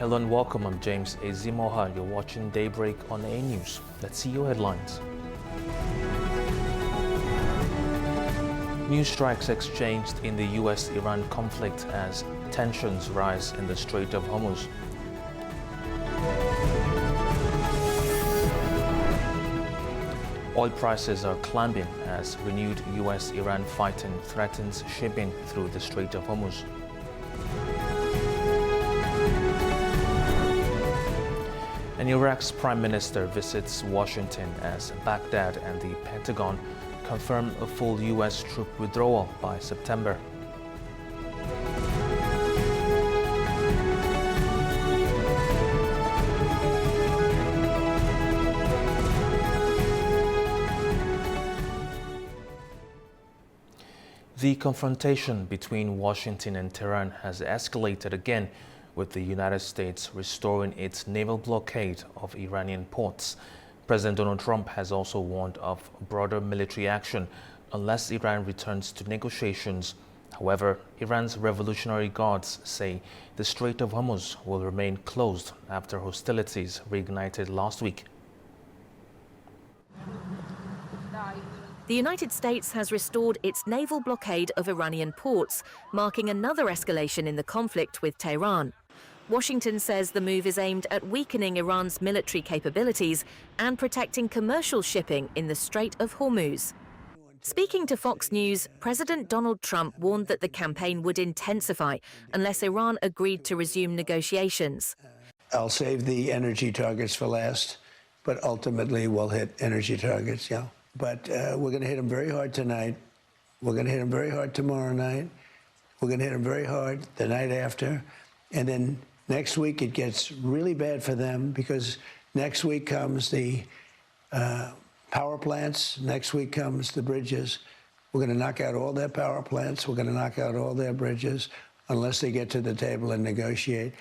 Hello and welcome. I'm James Ezimoha. You're watching Daybreak on A News. Let's see your headlines. New strikes exchanged in the US-Iran conflict as tensions rise in the Strait of Hormuz. Oil prices are climbing as renewed US-Iran fighting threatens shipping through the Strait of Hormuz. And Iraq's prime minister visits Washington as Baghdad and the Pentagon confirm a full US troop withdrawal by September. The confrontation between Washington and Tehran has escalated again, with the United States restoring its naval blockade of Iranian ports. President Donald Trump has also warned of broader military action unless Iran returns to negotiations. However, Iran's Revolutionary Guards say the Strait of Hormuz will remain closed after hostilities reignited last week. The United States has restored its naval blockade of Iranian ports, marking another escalation in the conflict with Tehran. Washington says the move is aimed at weakening Iran's military capabilities and protecting commercial shipping in the Strait of Hormuz. Speaking to Fox News, President Donald Trump warned that the campaign would intensify unless Iran agreed to resume negotiations. I'll save the energy targets for last, but ultimately we'll hit energy targets, yeah. But we're going to hit them very hard tonight. We're going to hit them very hard tomorrow night. We're going to hit them very hard the night after. And then next week it gets really bad for them because next week comes the power plants. Next week comes the bridges. We're going to knock out all their power plants. We're going to knock out all their bridges unless they get to the table and negotiate.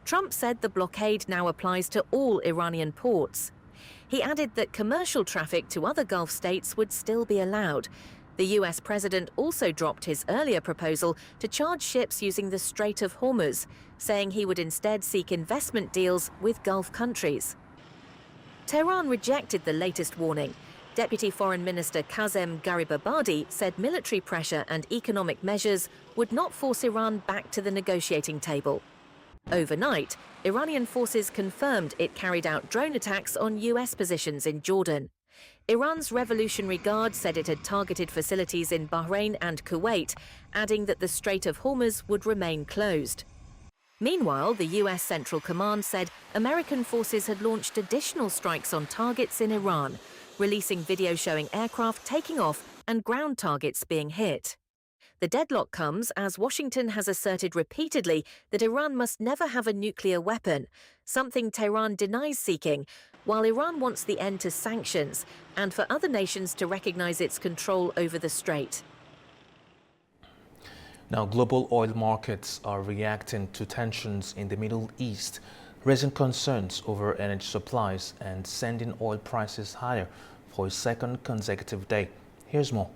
Trump said the blockade now applies to all Iranian ports. He added that commercial traffic to other Gulf states would still be allowed. The US president also dropped his earlier proposal to charge ships using the Strait of Hormuz, saying he would instead seek investment deals with Gulf countries. Tehran rejected the latest warning. Deputy Foreign Minister Kazem Garibabadi said military pressure and economic measures would not force Iran back to the negotiating table. Overnight, Iranian forces confirmed it carried out drone attacks on US positions in Jordan. Iran's Revolutionary Guard said it had targeted facilities in Bahrain and Kuwait, adding that the Strait of Hormuz would remain closed. Meanwhile, the US Central Command said American forces had launched additional strikes on targets in Iran, releasing video showing aircraft taking off and ground targets being hit. The deadlock comes as Washington has asserted repeatedly that Iran must never have a nuclear weapon, something Tehran denies seeking, while Iran wants the end to sanctions and for other nations to recognize its control over the strait. Now, global oil markets are reacting to tensions in the Middle East, raising concerns over energy supplies and sending oil prices higher for a second consecutive day. Here's more.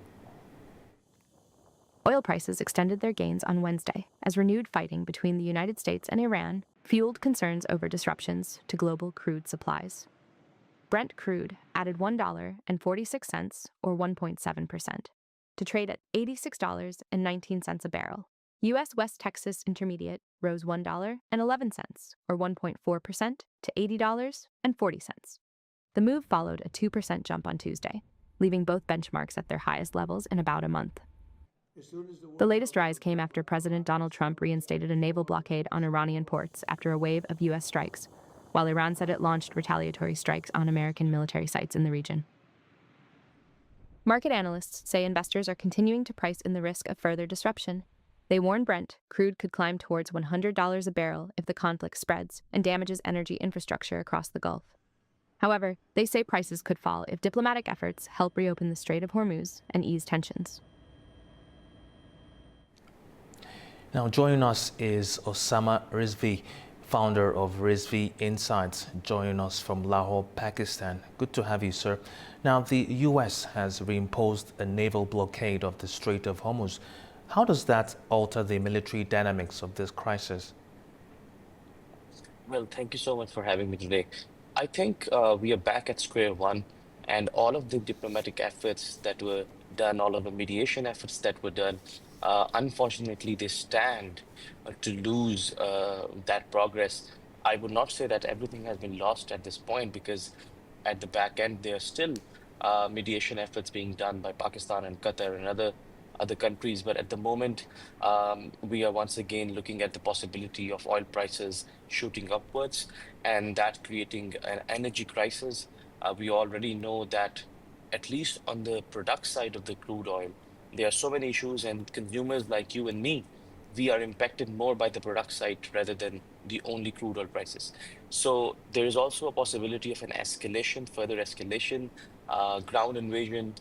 Oil prices extended their gains on Wednesday as renewed fighting between the United States and Iran fueled concerns over disruptions to global crude supplies. Brent crude added $1.46, or 1.7%, to trade at $86.19 a barrel. U.S. West Texas Intermediate rose $1.11, or 1.4%, to $80.40. The move followed a 2% jump on Tuesday, leaving both benchmarks at their highest levels in about a month. The latest rise came after President Donald Trump reinstated a naval blockade on Iranian ports after a wave of U.S. strikes, while Iran said it launched retaliatory strikes on American military sites in the region. Market analysts say investors are continuing to price in the risk of further disruption. They warn Brent crude could climb towards $100 a barrel if the conflict spreads and damages energy infrastructure across the Gulf. However, they say prices could fall if diplomatic efforts help reopen the Strait of Hormuz and ease tensions. Now, joining us is Osama Rizvi, founder of Rizvi Insights, joining us from Lahore, Pakistan. Good to have you, sir. Now, the U.S. has reimposed a naval blockade of the Strait of Hormuz. How does that alter the military dynamics of this crisis? Well, thank you so much for having me today. I think we are back at square one, and all of the diplomatic efforts that were done, all of the mediation efforts that were done, unfortunately, they stand to lose that progress. I would not say that everything has been lost at this point because at the back end, there are still mediation efforts being done by Pakistan and Qatar and other countries. But at the moment, we are once again looking at the possibility of oil prices shooting upwards and that creating an energy crisis. We already know that at least on the product side of the crude oil, there are so many issues, and consumers like you and me, we are impacted more by the product side rather than the only crude oil prices. So there is also a possibility of an escalation, further escalation. Ground invasion,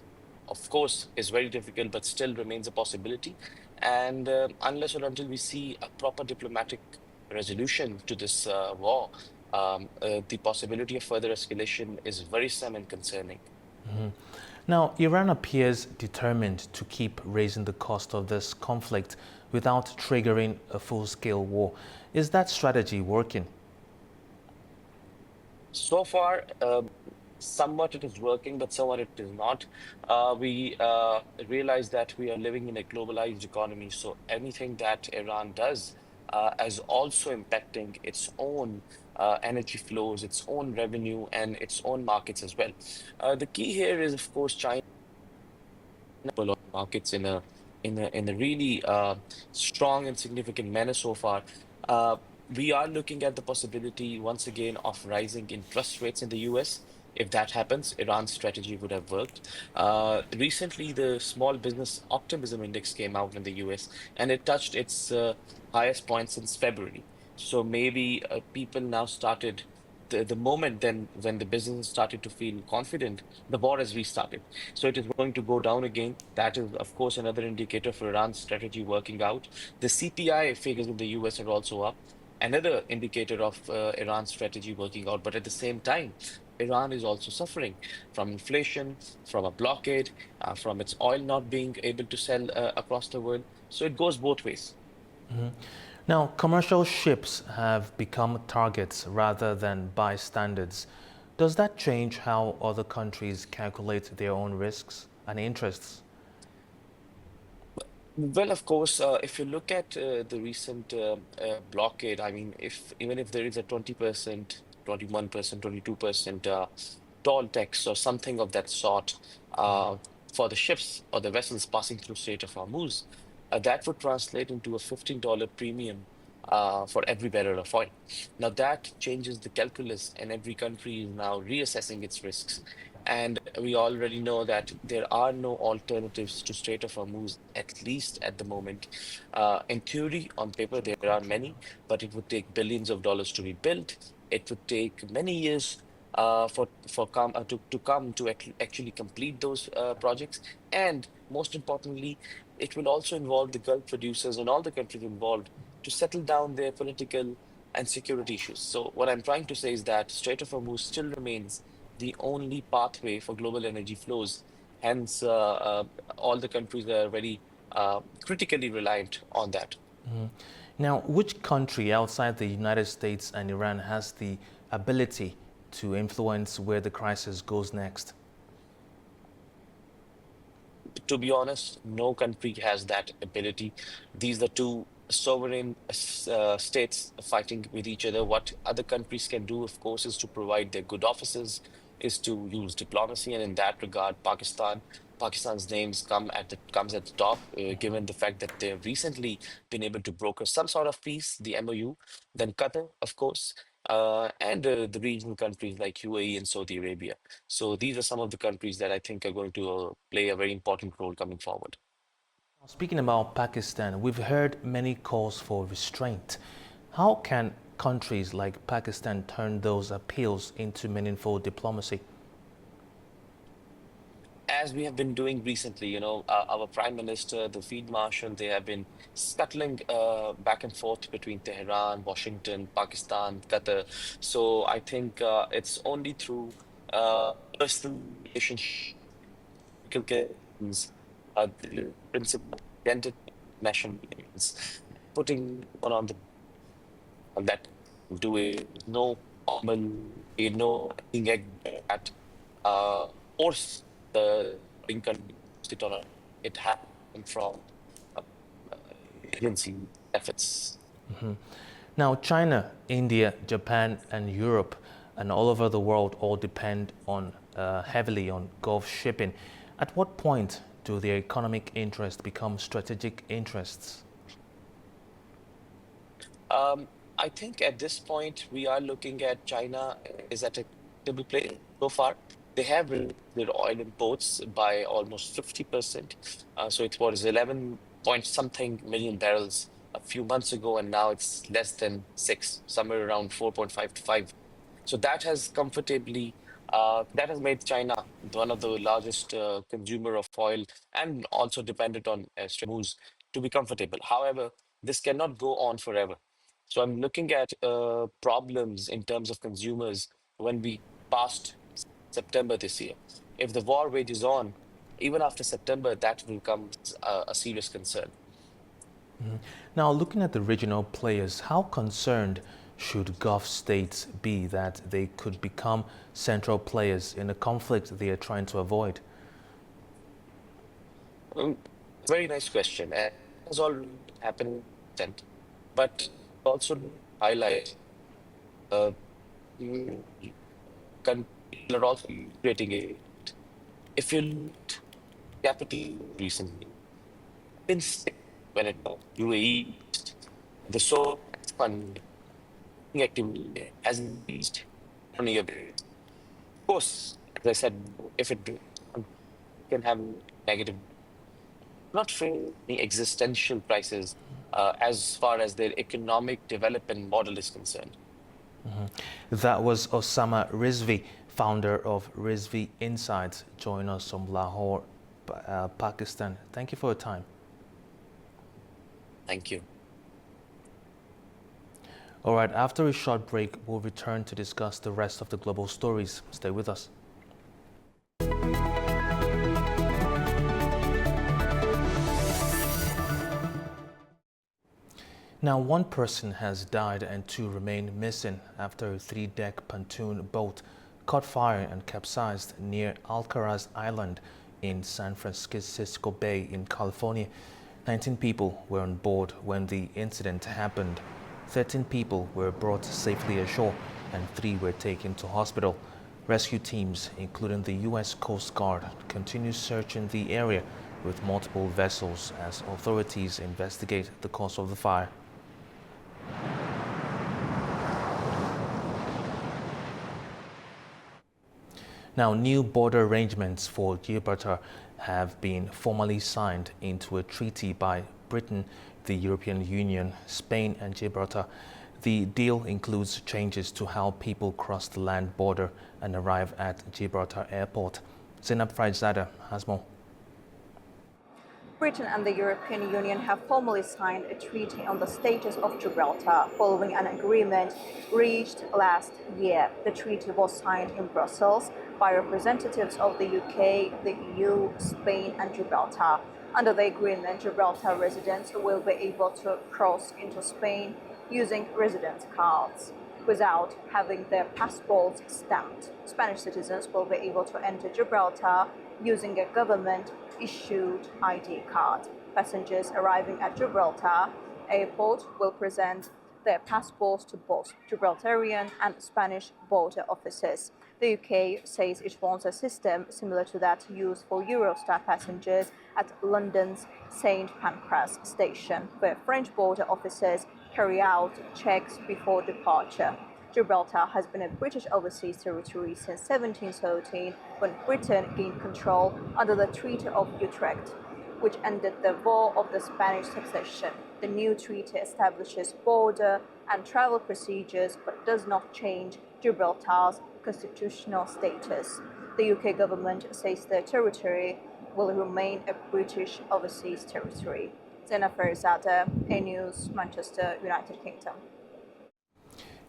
of course, is very difficult, but still remains a possibility. And unless or until we see a proper diplomatic resolution to this war, the possibility of further escalation is very slim and concerning. Now, Iran appears determined to keep raising the cost of this conflict without triggering a full-scale war. Is that strategy working? So far, somewhat it is working, but somewhat it is not. We realize that we are living in a globalized economy, so anything that Iran does is also impacting its own energy flows, its own revenue, and its own markets as well. The key here is, of course, China markets in a really strong and significant manner so far. Uh, we are looking at the possibility once again of rising interest rates in the US. If that happens, Iran's strategy would have worked. Recently, the Small Business Optimism Index came out in the US, and it touched its highest point since February. So maybe people now started the moment then when the business started to feel confident, the war has restarted. So it is going to go down again. That is, of course, another indicator for Iran's strategy working out. The CPI figures in the US are also up, another indicator of Iran's strategy working out. But at the same time, Iran is also suffering from inflation, from a blockade, from its oil not being able to sell across the world. So it goes both ways. Now, commercial ships have become targets rather than bystanders. Does that change how other countries calculate their own risks and interests? Well, of course, if you look at the recent blockade, I mean, if even if there is a 20%, 21%, 22% toll tax or something of that sort uh, for the ships or the vessels passing through Strait of Hormuz, that would translate into a $15 premium for every barrel of oil. Now that changes the calculus, and every country is now reassessing its risks. And we already know that there are no alternatives to Strait of Hormuz, at least at the moment. In theory, on paper, there are many, but it would take billions of dollars to be built. It would take many years to come to actually complete those projects. And most importantly, it will also involve the Gulf producers and all the countries involved to settle down their political and security issues. So what I'm trying to say is that Strait of Hormuz still remains the only pathway for global energy flows. Hence, all the countries are very critically reliant on that. Now, which country outside the United States and Iran has the ability to influence where the crisis goes next? To be honest, no country has that ability. These are two sovereign states fighting with each other. What other countries can do, of course, is to provide their good offices, is to use diplomacy, and in that regard, Pakistan's names comes at the top, given the fact that they've recently been able to broker some sort of peace, the MOU. Then Qatar, of course, and the regional countries like UAE and Saudi Arabia. So these are some of the countries that I think are going to play a very important role coming forward. Speaking about Pakistan, we've heard many calls for restraint. How can countries like Pakistan turn those appeals into meaningful diplomacy? As we have been doing recently, our prime minister, the field marshal, they have been scuttling back and forth between Tehran, Washington, Pakistan, Qatar. So I think it's only through personal relationship, the principle, identity, national unions, putting on that. doing no normal, no thing at force the Lincoln sit on it happened from uh, agency efforts. Now, China, India, Japan, and Europe, and all over the world, all depend on heavily on Gulf shipping. At what point do their economic interests become strategic interests? Um, I think at this point we are looking at China is at a stable place so far. They have reduced their oil imports by almost 50%. So it was 11 point something million barrels a few months ago, and now it's less than six, somewhere around 4.5 to 5. So that has made China one of the largest consumer of oil and also dependent on moves to be comfortable. However, this cannot go on forever. So I'm looking at problems in terms of consumers when we passed September this year. If the war wages on, even after September, that will become a serious concern. Now, looking at the regional players, how concerned should Gulf states be that they could become central players in a conflict they are trying to avoid? Um, Very nice question. And it has already happened, but also highlight uh, mm, countries are also creating it. If you look at capital recently, been sick when it comes to UAE, the so funding activity has increased on a year basis. Of course, as I said, if it can have negative, not for any existential prices as far as their economic development model is concerned. That was Osama Rizvi, founder of Rizvi Insights, joining us from Lahore, Pakistan. Thank you for your time. Thank you. All right, after a short break, we'll return to discuss the rest of the global stories. Stay with us. Now, one person has died and two remain missing after a three-deck pontoon boat caught fire and capsized near Alcaraz Island in San Francisco Bay in California. 19 people were on board when the incident happened. 13 people were brought safely ashore and 3 were taken to hospital. Rescue teams, including the U.S. Coast Guard, continue searching the area with multiple vessels as authorities investigate the cause of the fire. Now, new border arrangements for Gibraltar have been formally signed into a treaty by Britain, the European Union, Spain and Gibraltar. The deal includes changes to how people cross the land border and arrive at Gibraltar Airport. Zainab Faizada has more. Britain and the European Union have formally signed a treaty on the status of Gibraltar following an agreement reached last year. The treaty was signed in Brussels by representatives of the UK, the EU, Spain and Gibraltar. Under the agreement, Gibraltar residents will be able to cross into Spain using residence cards without having their passports stamped. Spanish citizens will be able to enter Gibraltar using a government-issued ID card. Passengers arriving at Gibraltar Airport will present their passports to both Gibraltarian and Spanish border officers. The UK says it wants a system similar to that used for Eurostar passengers at London's St Pancras station, where French border officers carry out checks before departure. Gibraltar has been a British overseas territory since 1713, when Britain gained control under the Treaty of Utrecht, which ended the War of the Spanish Succession. The new treaty establishes border and travel procedures but does not change Gibraltar's constitutional status. The UK government says the territory will remain a British overseas territory. Zena Ferzada, A News, Manchester, United Kingdom.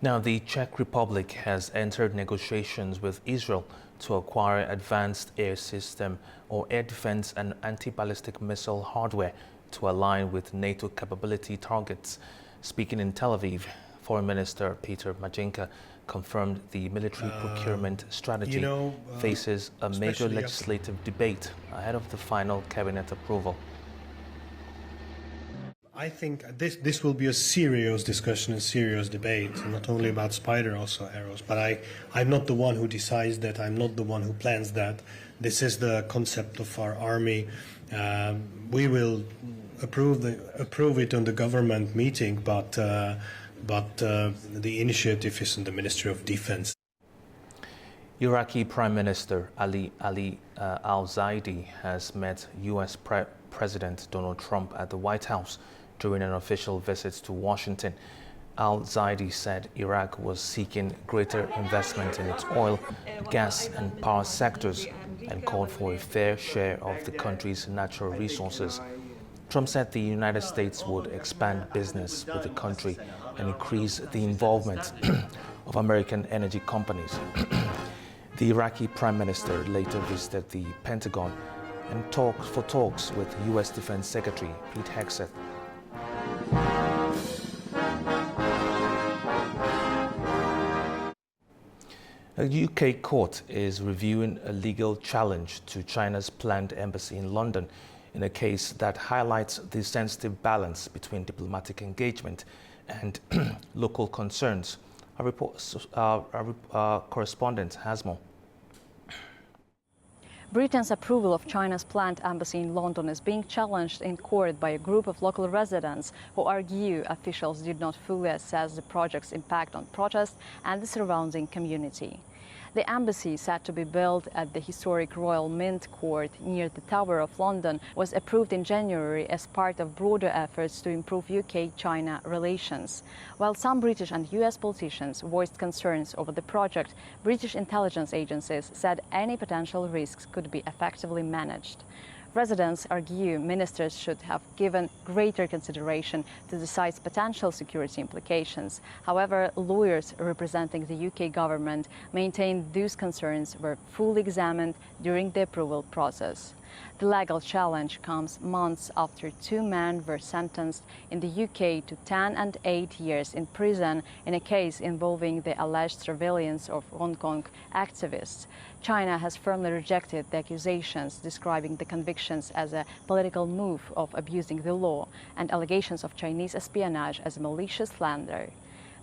Now, the Czech Republic has entered negotiations with Israel to acquire advanced air system or air defense and anti-ballistic missile hardware to align with NATO capability targets. Speaking in Tel Aviv, Foreign Minister Peter Majinka confirmed the military procurement strategy faces a major legislative debate ahead of the final cabinet approval. I think this will be a serious discussion, a serious debate, not only about Spider, also arrows. But I'm not the one who decides that. I'm not the one who plans that. This is the concept of our army. We will approve it on the government meeting, but the initiative is in the Ministry of Defense. Iraqi Prime Minister Ali al-Zaidi has met U.S. President Donald Trump at the White House during an official visit to Washington. Al-Zaidi said Iraq was seeking greater investment in its oil, gas and power sectors and called for a fair share of the country's natural resources. Trump said the United States would expand business with the country and increase the involvement of American energy companies. The Iraqi Prime Minister later visited the Pentagon and talks with U.S. Defense Secretary Pete Hegseth. A UK court is reviewing a legal challenge to China's planned embassy in London in a case that highlights the sensitive balance between diplomatic engagement and local concerns. Our correspondent has more. Britain's approval of China's planned embassy in London is being challenged in court by a group of local residents who argue officials did not fully assess the project's impact on protests and the surrounding community. The embassy, said to be built at the historic Royal Mint Court near the Tower of London, was approved in January as part of broader efforts to improve UK-China relations. While some British and US politicians voiced concerns over the project, British intelligence agencies said any potential risks could be effectively managed. Residents argue ministers should have given greater consideration to the site's potential security implications. However, lawyers representing the UK government maintain those concerns were fully examined during the approval process. The legal challenge comes months after two men were sentenced in the UK to 10 and 8 years in prison in a case involving the alleged surveillance of Hong Kong activists. China has firmly rejected the accusations, describing the convictions as a political move of abusing the law and allegations of Chinese espionage as malicious slander.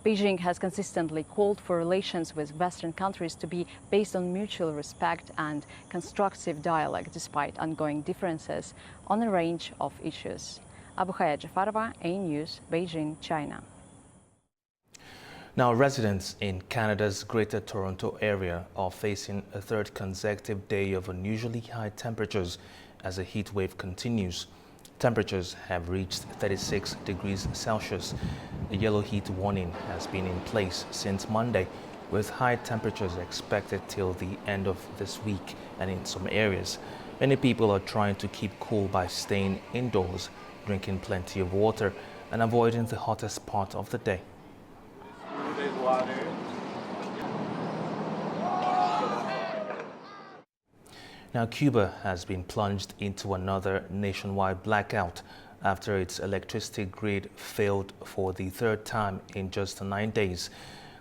Beijing has consistently called for relations with Western countries to be based on mutual respect and constructive dialogue, despite ongoing differences on a range of issues. Abukhaya Jafarova, A News, Beijing, China. Now, residents in Canada's Greater Toronto area are facing a third consecutive day of unusually high temperatures as the heat wave continues. Temperatures have reached 36 degrees Celsius. A yellow heat warning has been in place since Monday, with high temperatures expected till the end of this week and in some areas. Many people are trying to keep cool by staying indoors, drinking plenty of water, and avoiding the hottest part of the day. Now, Cuba has been plunged into another nationwide blackout after its electricity grid failed for the third time in just 9 days.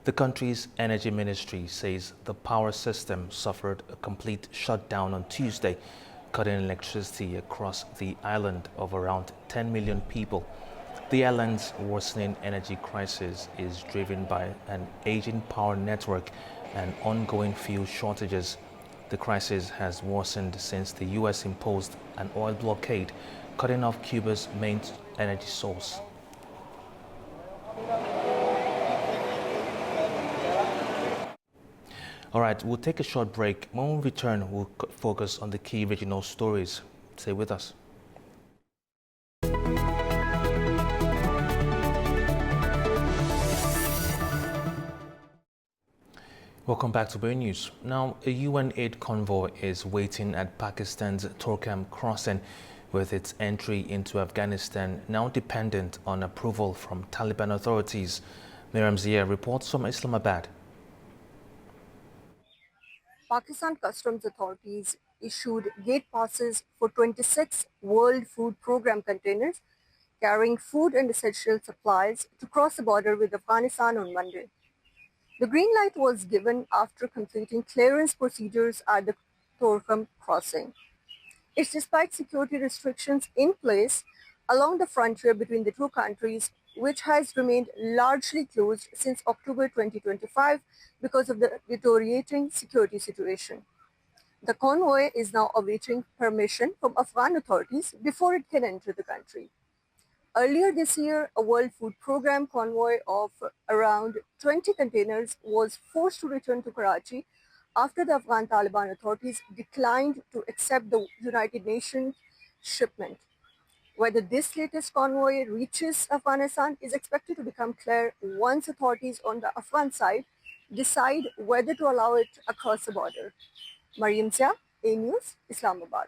The country's energy ministry says the power system suffered a complete shutdown on Tuesday, cutting electricity across the island of around 10 million people. The island's worsening energy crisis is driven by an aging power network and ongoing fuel shortages. The crisis has worsened since the U.S. imposed an oil blockade, cutting off Cuba's main energy source. All right, we'll take a short break. When we return, we'll focus on the key regional stories. Stay with us. Welcome back to Bay News. Now, a UN aid convoy is waiting at Pakistan's Torkham crossing, with its entry into Afghanistan now dependent on approval from Taliban authorities. Miriam Zia reports from Islamabad. Pakistan Customs authorities issued gate passes for 26 World Food Programme containers carrying food and essential supplies to cross the border with Afghanistan on Monday. The green light was given after completing clearance procedures at the Torkham crossing. It's despite security restrictions in place along the frontier between the two countries, which has remained largely closed since October 2025 because of the deteriorating security situation. The convoy is now awaiting permission from Afghan authorities before it can enter the country. Earlier this year, a World Food Programme convoy of around 20 containers was forced to return to Karachi after the Afghan Taliban authorities declined to accept the United Nations shipment. Whether this latest convoy reaches Afghanistan is expected to become clear once authorities on the Afghan side decide whether to allow it across the border. Mariam Zia, A News, Islamabad.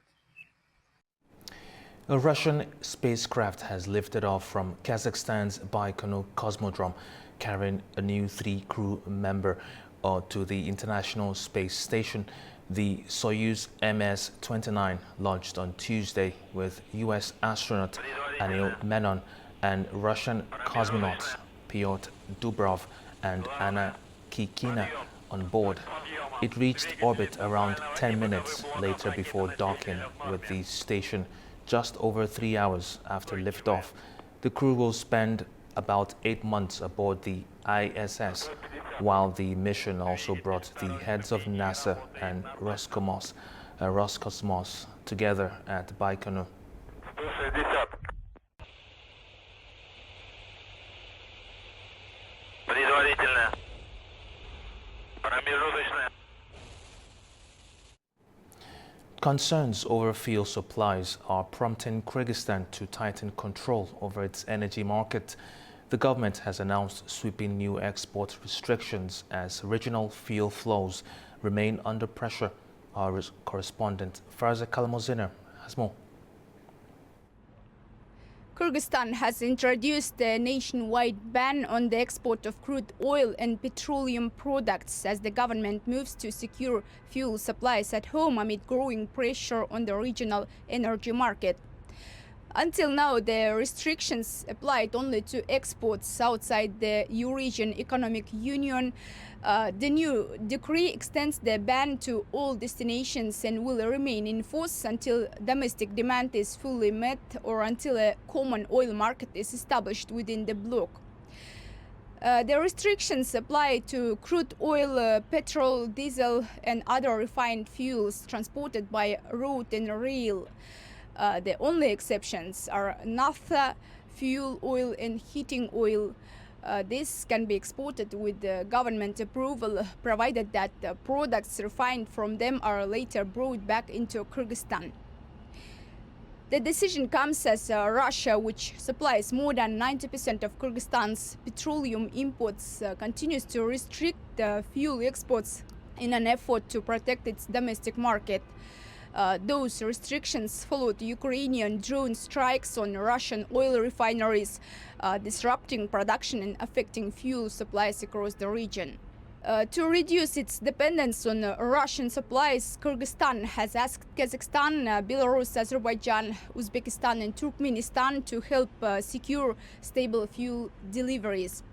A Russian spacecraft has lifted off from Kazakhstan's Baikonur Cosmodrome, carrying a new 3 crew member to the International Space Station. The Soyuz MS-29 launched on Tuesday with U.S. astronaut Anil Menon and Russian cosmonauts Pyotr Dubrov and Anna Kikina on board. It reached orbit around 10 minutes later before docking with the station just over 3 hours after liftoff. The crew will spend about 8 months aboard the ISS, while the mission also brought the heads of NASA and Roscosmos together at Baikonur. Concerns over fuel supplies are prompting Kyrgyzstan to tighten control over its energy market. The government has announced sweeping new export restrictions as regional fuel flows remain under pressure. Our correspondent Farza Kalamoziner has more. Kyrgyzstan has introduced a nationwide ban on the export of crude oil and petroleum products as the government moves to secure fuel supplies at home amid growing pressure on the regional energy market. Until now, the restrictions applied only to exports outside the Eurasian Economic Union. The new decree extends the ban to all destinations and will remain in force until domestic demand is fully met or until a common oil market is established within the bloc. The restrictions apply to crude oil, petrol, diesel and other refined fuels transported by road and rail. The only exceptions are naphtha, fuel oil and heating oil. This can be exported with government approval, provided that products refined from them are later brought back into Kyrgyzstan. The decision comes as Russia, which supplies more than 90% of Kyrgyzstan's petroleum imports, continues to restrict fuel exports in an effort to protect its domestic market. Those restrictions followed Ukrainian drone strikes on Russian oil refineries, disrupting production and affecting fuel supplies across the region. To reduce its dependence on Russian supplies, Kyrgyzstan has asked Kazakhstan, Belarus, Azerbaijan, Uzbekistan and Turkmenistan to help secure stable fuel deliveries.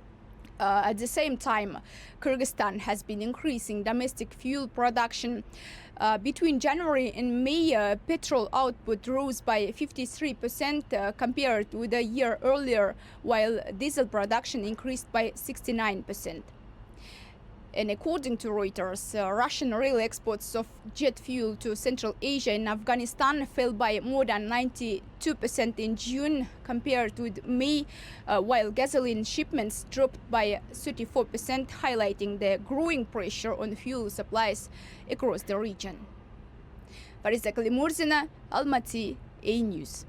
At the same time, Kyrgyzstan has been increasing domestic fuel production. Between January and May, petrol output rose by 53% compared with a year earlier, while diesel production increased by 69%. And according to Reuters, Russian rail exports of jet fuel to Central Asia and Afghanistan fell by more than 92% in June compared with May, while gasoline shipments dropped by 34%, highlighting the growing pressure on fuel supplies across the region. Farza Kalamozina, Almaty, A News.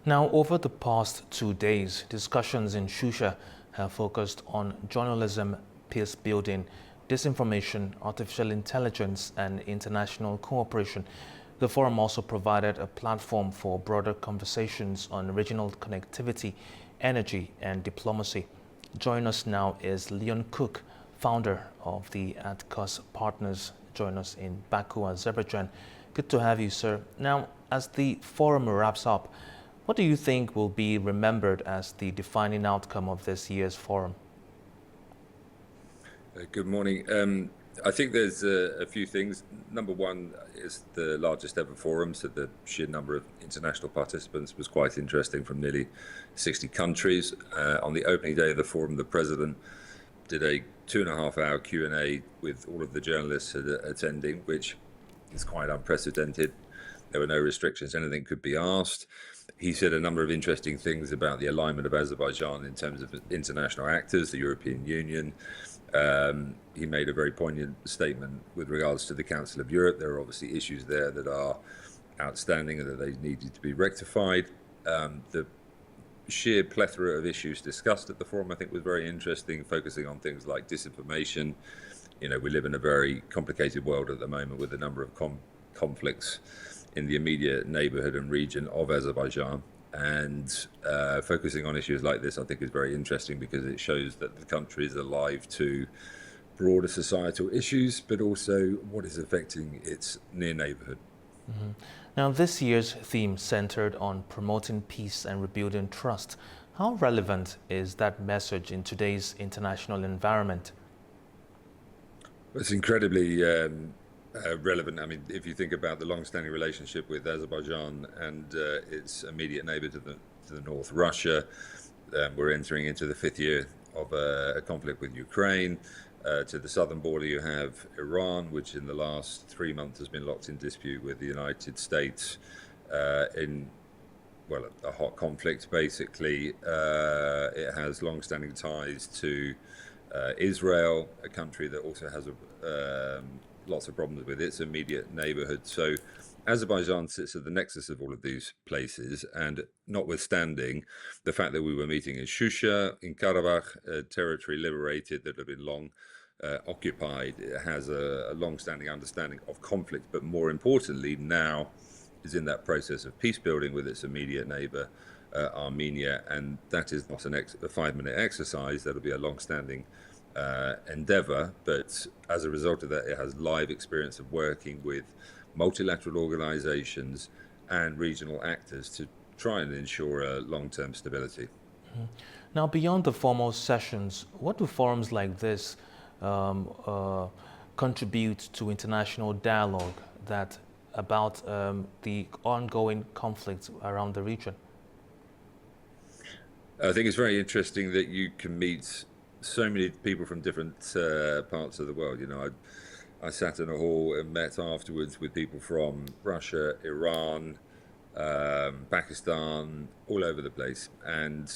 Now, over the past 2 days, discussions in Shusha have focused on journalism, peace building, disinformation, artificial intelligence, and international cooperation. The forum also provided a platform for broader conversations on regional connectivity, energy, and diplomacy. Join us now is Leon Cook, founder of the ATCOS Partners. Join us in Baku, Azerbaijan. Good to have you, sir. Now, as the forum wraps up, What do you think will be remembered as the defining outcome of this year's forum? Good morning. I think there's a few things. Number one is the largest ever forum, so the sheer number of international participants was quite interesting from nearly 60 countries. On the opening day of the forum, the president did a 2.5-hour Q&A with all of the journalists attending, which is quite unprecedented. There were no restrictions, anything could be asked. He said a number of interesting things about the alignment of Azerbaijan in terms of international actors, the European Union. He made a very poignant statement with regards to the Council of Europe. There are obviously issues there that are outstanding and that they needed to be rectified. The sheer plethora of issues discussed at the forum, I think, was very interesting, focusing on things like disinformation. You know, we live in a very complicated world at the moment with a number of conflicts in the immediate neighborhood and region of Azerbaijan. And focusing on issues like this, I think, is very interesting because it shows that the country is alive to broader societal issues, but also what is affecting its near neighborhood. Mm-hmm. Now, this year's theme centered on promoting peace and rebuilding trust. How relevant is that message in today's international environment? It's incredibly relevant. I mean, if you think about the long-standing relationship with Azerbaijan and its immediate neighbor to the north, Russia, we're entering into the 5th year of a conflict with Ukraine. To the southern border, you have Iran, which in the last 3 months has been locked in dispute with the United States in, well, a hot conflict, basically. It has long-standing ties to Israel, a country that also has lots of problems with its immediate neighborhood. So Azerbaijan sits at the nexus of all of these places, and notwithstanding the fact that we were meeting in Shusha, in Karabakh, a territory liberated that had been long occupied, it has a long-standing understanding of conflict, but more importantly now is in that process of peace building with its immediate neighbor, Armenia, and that is not a 5-minute exercise. That'll be a long-standing endeavor, but as a result of that, it has live experience of working with multilateral organizations and regional actors to try and ensure a long-term stability. Mm-hmm. Now, beyond the formal sessions, what do forums like this contribute to international dialogue about the ongoing conflicts around the region? I think it's very interesting that you can meet so many people from different parts of the world. You know, I sat in a hall and met afterwards with people from Russia, Iran, Pakistan, all over the place. And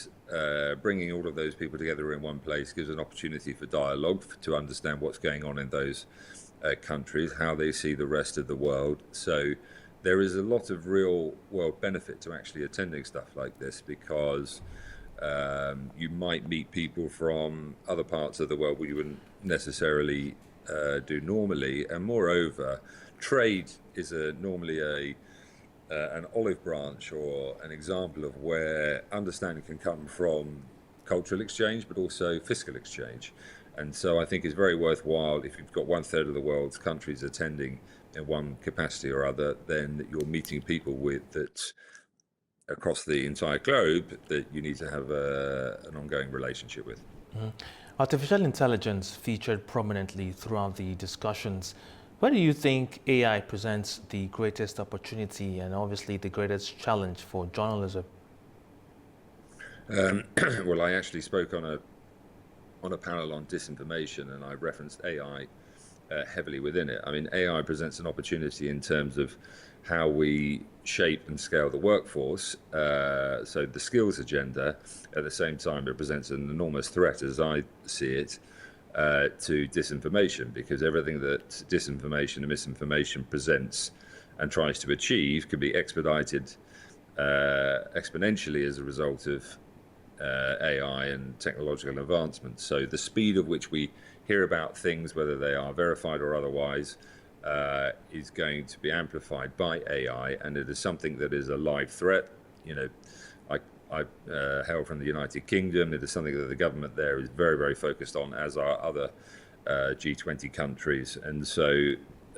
bringing all of those people together in one place gives an opportunity for dialogue, to understand what's going on in those countries, how they see the rest of the world. So there is a lot of real world benefit to actually attending stuff like this, because you might meet people from other parts of the world where you wouldn't necessarily do normally, and moreover, trade is normally an olive branch or an example of where understanding can come from cultural exchange, but also fiscal exchange. And so I think it's very worthwhile, if you've got 1/3 of the world's countries attending in one capacity or other, then you're meeting people with that across the entire globe that you need to have an ongoing relationship with. Mm-hmm. Artificial intelligence featured prominently throughout the discussions. Where do you think AI presents the greatest opportunity and obviously the greatest challenge for journalism? Well, I actually spoke on a panel on disinformation, and I referenced AI heavily within it. I mean, AI presents an opportunity in terms of how we shape and scale the workforce. So the skills agenda, at the same time, it presents an enormous threat, as I see it, to disinformation, because everything that disinformation and misinformation presents and tries to achieve can be expedited exponentially as a result of AI and technological advancements. So the speed at which we hear about things, whether they are verified or otherwise, is going to be amplified by AI, and it is something that is a live threat. You know, I hail from the United Kingdom. It is something that the government there is very, very focused on, as are other G20 countries. And so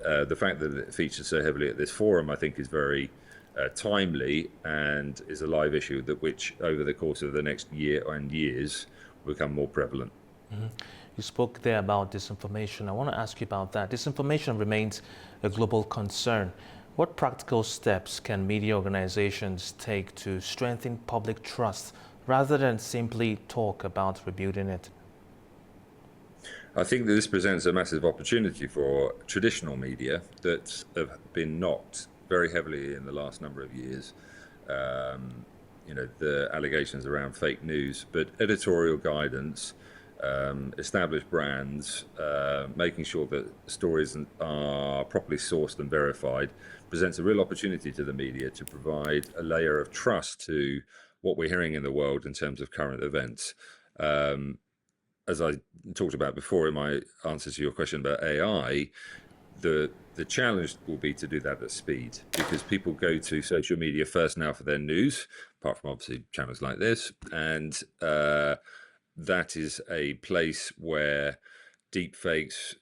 the fact that it features so heavily at this forum, I think, is very timely and is a live issue that which over the course of the next year and years will become more prevalent. You spoke there about disinformation. I want to ask you about that. Disinformation remains a global concern. What practical steps can media organizations take to strengthen public trust rather than simply talk about rebuilding it? I think that this presents a massive opportunity for traditional media that have been knocked very heavily in the last number of years. The allegations around fake news, but editorial guidance, established brands, making sure that stories are properly sourced and verified, presents a real opportunity to the media to provide a layer of trust to what we're hearing in the world in terms of current events. As I talked about before in my answer to your question about AI, the challenge will be to do that at speed, because people go to social media first now for their news, apart from obviously channels like this, and that is a place where deep fakes,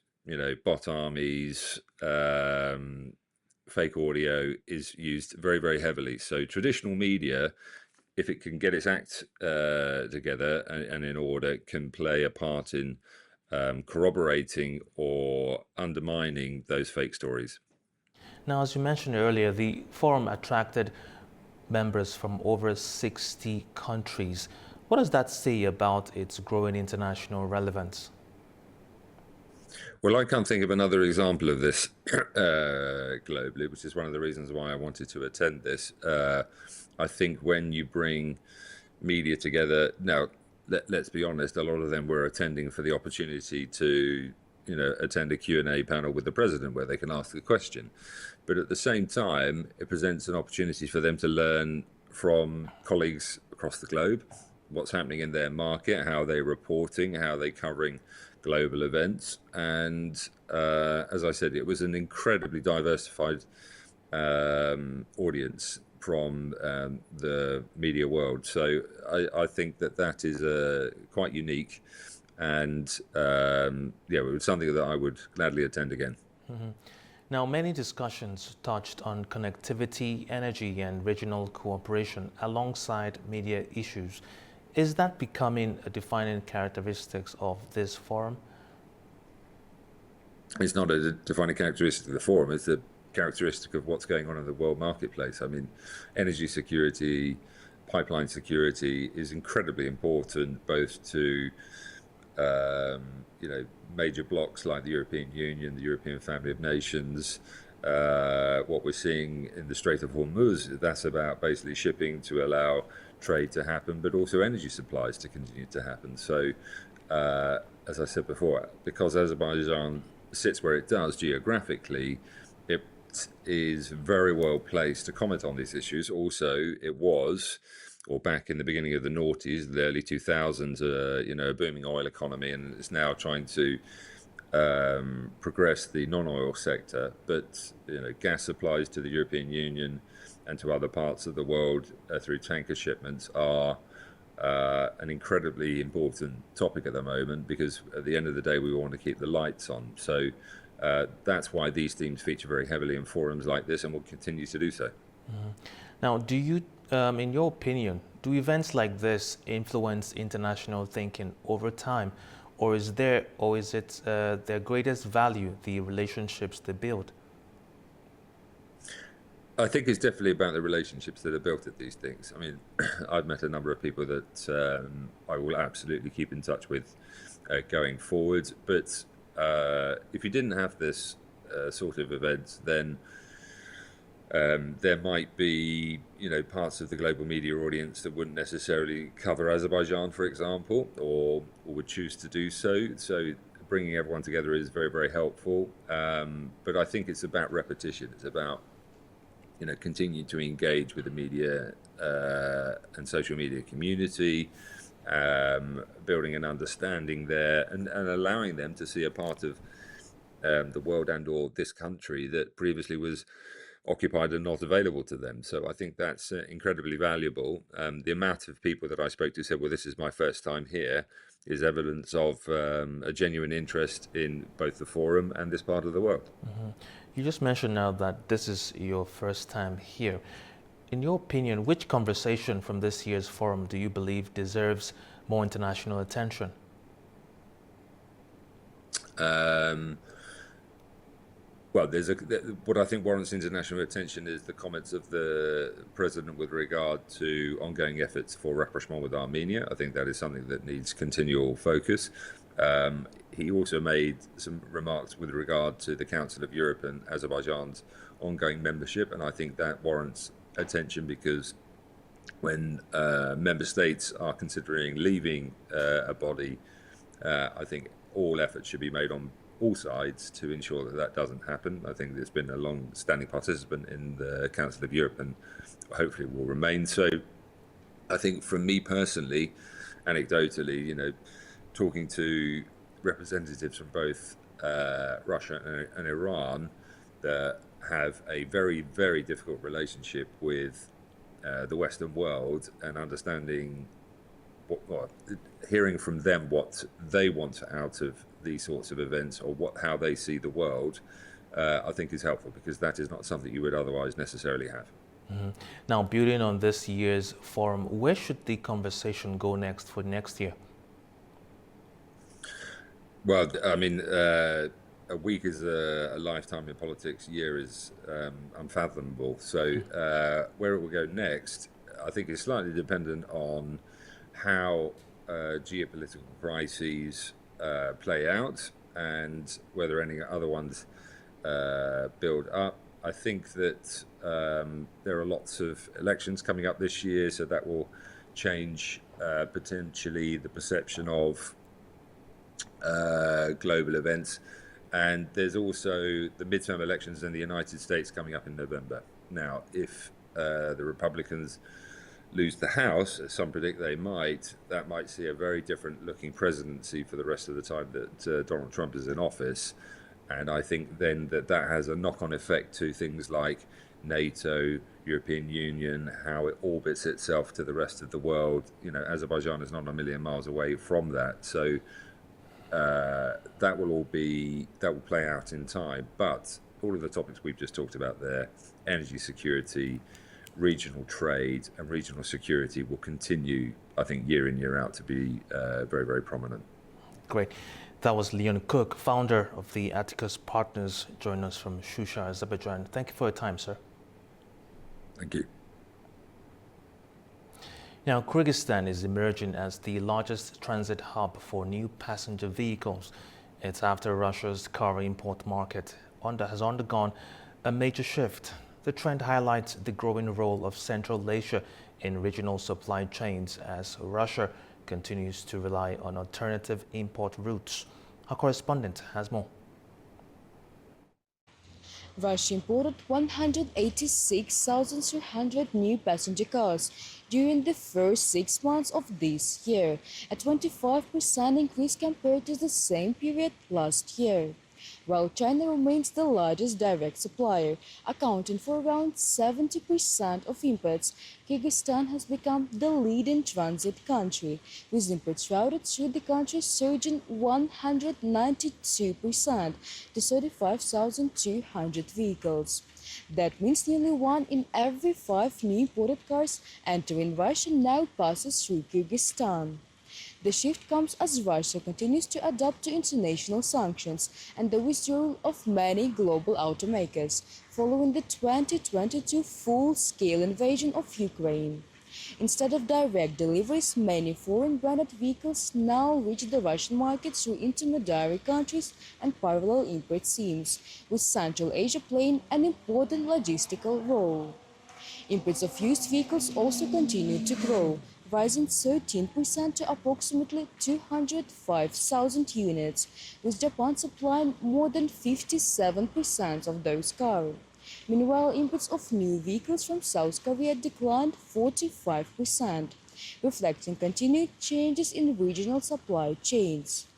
bot armies, fake audio is used very, very heavily. So traditional media, if it can get its act together and in order, can play a part in corroborating or undermining those fake stories. Now, as you mentioned earlier, the forum attracted members from over 60 countries. What does that say about its growing international relevance? Well, I can't think of another example of this globally, which is one of the reasons why I wanted to attend this. I think when you bring media together, now, let's be honest, a lot of them were attending for the opportunity to attend a Q&A panel with the president where they can ask a question. But at the same time, it presents an opportunity for them to learn from colleagues across the globe, what's happening in their market, how they're reporting, how they're covering global events. And as I said, it was an incredibly diversified audience from the media world. So I think that is quite unique, and it was something that I would gladly attend again. Mm-hmm. Now, many discussions touched on connectivity, energy, and regional cooperation alongside media issues. Is that becoming a defining characteristic of this forum? It's not a defining characteristic of the forum, it's a characteristic of what's going on in the world marketplace. I mean, energy security, pipeline security is incredibly important, both to major blocs like the European Union, the European family of nations. What we're seeing in the Strait of Hormuz, that's about basically shipping to allow trade to happen, but also energy supplies to continue to happen. So, as I said before, because Azerbaijan sits where it does geographically, it is very well placed to comment on these issues. Also, it was, or back in the beginning of the noughties, the early 2000s, a booming oil economy, and it's now trying to progress the non-oil sector. But gas supplies to the European Union and to other parts of the world through tanker shipments are an incredibly important topic at the moment, because at the end of the day we want to keep the lights on. So that's why these themes feature very heavily in forums like this, and will continue to do so. Mm-hmm. Now, do you, in your opinion, do events like this influence international thinking over time, or is it their greatest value, the relationships they build? I think it's definitely about the relationships that are built at these things. I mean, I've met a number of people that I will absolutely keep in touch with going forward. But if you didn't have this sort of event, then there might be, parts of the global media audience that wouldn't necessarily cover Azerbaijan, for example, or would choose to do so. So bringing everyone together is very, very helpful. But I think it's about repetition. It's about continue to engage with the media and social media community, building an understanding there, and allowing them to see a part of the world and or this country that previously was occupied and not available to them. So I think that's incredibly valuable. The amount of people that I spoke to said, well, this is my first time here, is evidence of a genuine interest in both the forum and this part of the world. Mm-hmm. You just mentioned now that this is your first time here. In your opinion, which conversation from this year's forum do you believe deserves more international attention? Well, what I think warrants international attention is the comments of the president with regard to ongoing efforts for rapprochement with Armenia. I think that is something that needs continual focus. He also made some remarks with regard to the Council of Europe and Azerbaijan's ongoing membership, and I think that warrants attention because when member states are considering leaving a body, I think all efforts should be made on all sides to ensure that that doesn't happen. I think there's been a long-standing participant in the Council of Europe and hopefully will remain so. I think from me personally, anecdotally, talking to representatives from both Russia and Iran that have a very, very difficult relationship with the Western world and understanding hearing from them what they want out of these sorts of events or how they see the world, I think is helpful because that is not something you would otherwise necessarily have. Mm-hmm. Now, building on this year's forum, where should the conversation go next for next year? Well, I mean, a week is a lifetime in politics. A year is unfathomable. So where it will go next, I think is slightly dependent on how geopolitical crises play out and whether any other ones build up. I think that there are lots of elections coming up this year, so that will change potentially the perception of global events. And there's also the midterm elections in the United States coming up in November. Now, if the Republicans lose the House, as some predict they might, that might see a very different looking presidency for the rest of the time that Donald Trump is in office. And I think then that has a knock-on effect to things like NATO, European Union, how it orbits itself to the rest of the world. Azerbaijan is not a million miles away from that. So that will play out in time. But all of the topics we've just talked about there, energy security, regional trade and regional security will continue, I think, year in, year out to be very, very prominent. Great. That was Leon Cook, founder of the Atticus Partners, joining us from Shusha, Azerbaijan. Thank you for your time, sir. Thank you. Now, Kyrgyzstan is emerging as the largest transit hub for new passenger vehicles. It's after Russia's car import market has undergone a major shift. The trend highlights the growing role of Central Asia in regional supply chains as Russia continues to rely on alternative import routes. Our correspondent has more. Russia imported 186,300 new passenger cars during the first 6 months of this year, a 25% increase compared to the same period last year. While China remains the largest direct supplier, accounting for around 70% of imports, Kyrgyzstan has become the leading transit country, with imports routed through the country surging 192% to 35,200 vehicles. That means nearly 1 in every 5 new imported cars entering Russia now passes through Kyrgyzstan. The shift comes as Russia continues to adapt to international sanctions and the withdrawal of many global automakers following the 2022 full-scale invasion of Ukraine. Instead of direct deliveries, many foreign-branded vehicles now reach the Russian market through intermediary countries and parallel import schemes, with Central Asia playing an important logistical role. Imports of used vehicles also continue to grow, rising 13% to approximately 205,000 units, with Japan supplying more than 57% of those cars. Meanwhile, imports of new vehicles from South Korea declined 45%, reflecting continued changes in regional supply chains.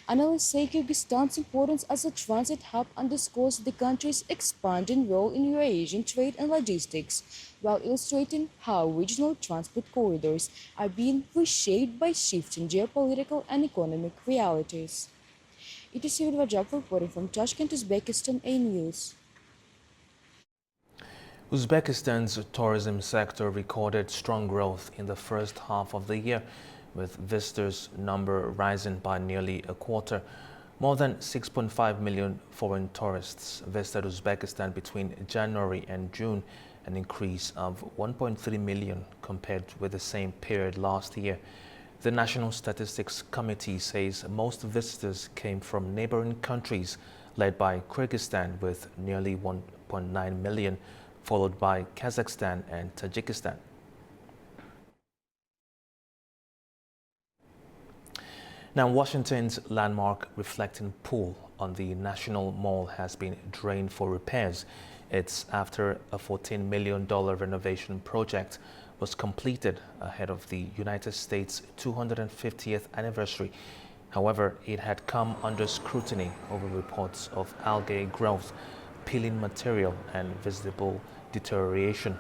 Analysts say Kyrgyzstan's importance as a transit hub underscores the country's expanding role in Eurasian trade and logistics, while illustrating how regional transport corridors are being reshaped by shifting geopolitical and economic realities. It is Rajab reporting from Tashkent, Uzbekistan, A News. Uzbekistan's tourism sector recorded strong growth in the first half of the year, with visitors' number rising by nearly a quarter. More than 6.5 million foreign tourists visited Uzbekistan between January and June, an increase of 1.3 million compared with the same period last year. The National Statistics Committee says most visitors came from neighboring countries, led by Kyrgyzstan with nearly 1.9 million, followed by Kazakhstan and Tajikistan. Now, Washington's landmark reflecting pool on the National Mall has been drained for repairs. It's after a $14 million renovation project was completed ahead of the United States' 250th anniversary. However, it had come under scrutiny over reports of algae growth, peeling material, and visible deterioration.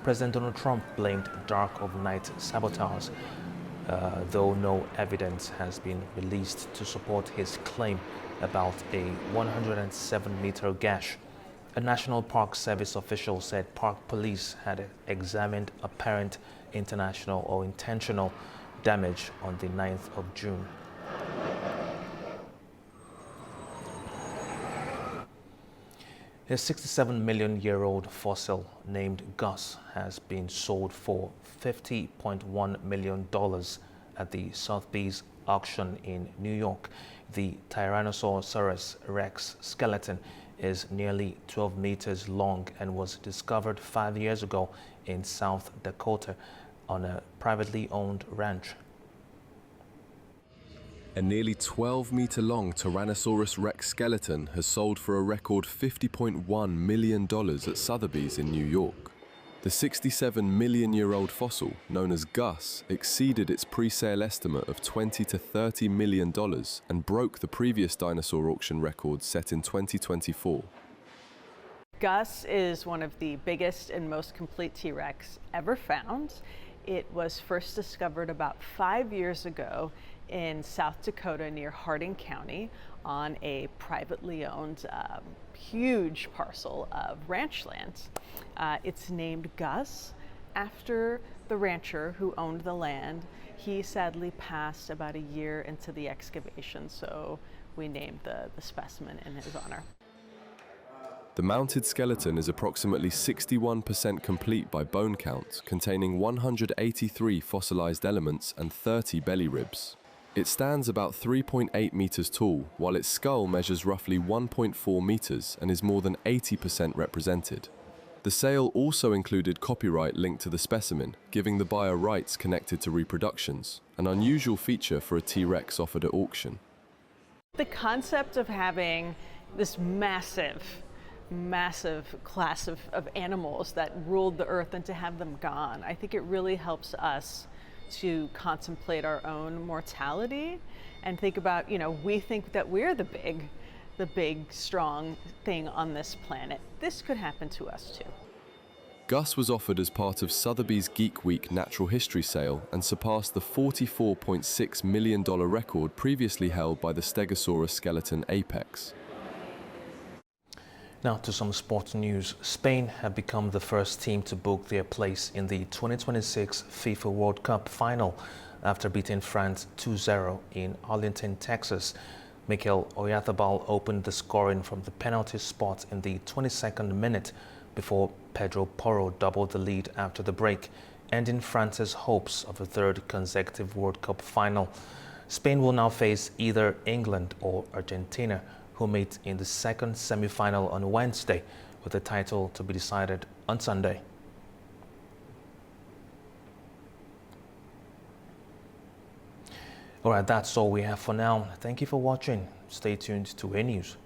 President Donald Trump blamed dark of night sabotage, though no evidence has been released to support his claim about a 107-meter gash. A National Park Service official said park police had examined apparent intentional or intentional damage on the 9th of June. A 67-million-year-old fossil named Gus has been sold for $50.1 million at the Sotheby's auction in New York. The Tyrannosaurus Rex skeleton is nearly 12 meters long and was discovered 5 years ago in South Dakota on a privately owned ranch. A nearly 12-meter-long Tyrannosaurus Rex skeleton has sold for a record $50.1 million at Sotheby's in New York. The 67-million-year-old fossil, known as Gus, exceeded its pre-sale estimate of $20 to $30 million and broke the previous dinosaur auction record set in 2024. Gus is one of the biggest and most complete T-Rex ever found. It was first discovered about 5 years ago in South Dakota near Hardin County on a privately owned huge parcel of ranch land. It's named Gus after the rancher who owned the land. He sadly passed about a year into the excavation, so we named the specimen in his honor. The mounted skeleton is approximately 61% complete by bone count, containing 183 fossilized elements and 30 belly ribs. It stands about 3.8 meters tall, while its skull measures roughly 1.4 meters and is more than 80% represented. The sale also included copyright linked to the specimen, giving the buyer rights connected to reproductions, an unusual feature for a T-Rex offered at auction. The concept of having this massive class of animals that ruled the earth and to have them gone, I think it really helps us to contemplate our own mortality and think about, we think that we're the big, strong thing on this planet. This could happen to us too. Gus was offered as part of Sotheby's Geek Week Natural History Sale and surpassed the $44.6 million record previously held by the Stegosaurus skeleton Apex. Now to some sports news. Spain have become the first team to book their place in the 2026 FIFA World Cup final after beating France 2-0 in Arlington, Texas. Mikel Oyarzabal opened the scoring from the penalty spot in the 22nd minute before Pedro Porro doubled the lead after the break, ending France's hopes of a third consecutive World Cup final. Spain will now face either England or Argentina, who meet in the second semi-final on Wednesday, with the title to be decided on Sunday. All right, that's all we have for now. Thank you for watching. Stay tuned to A News.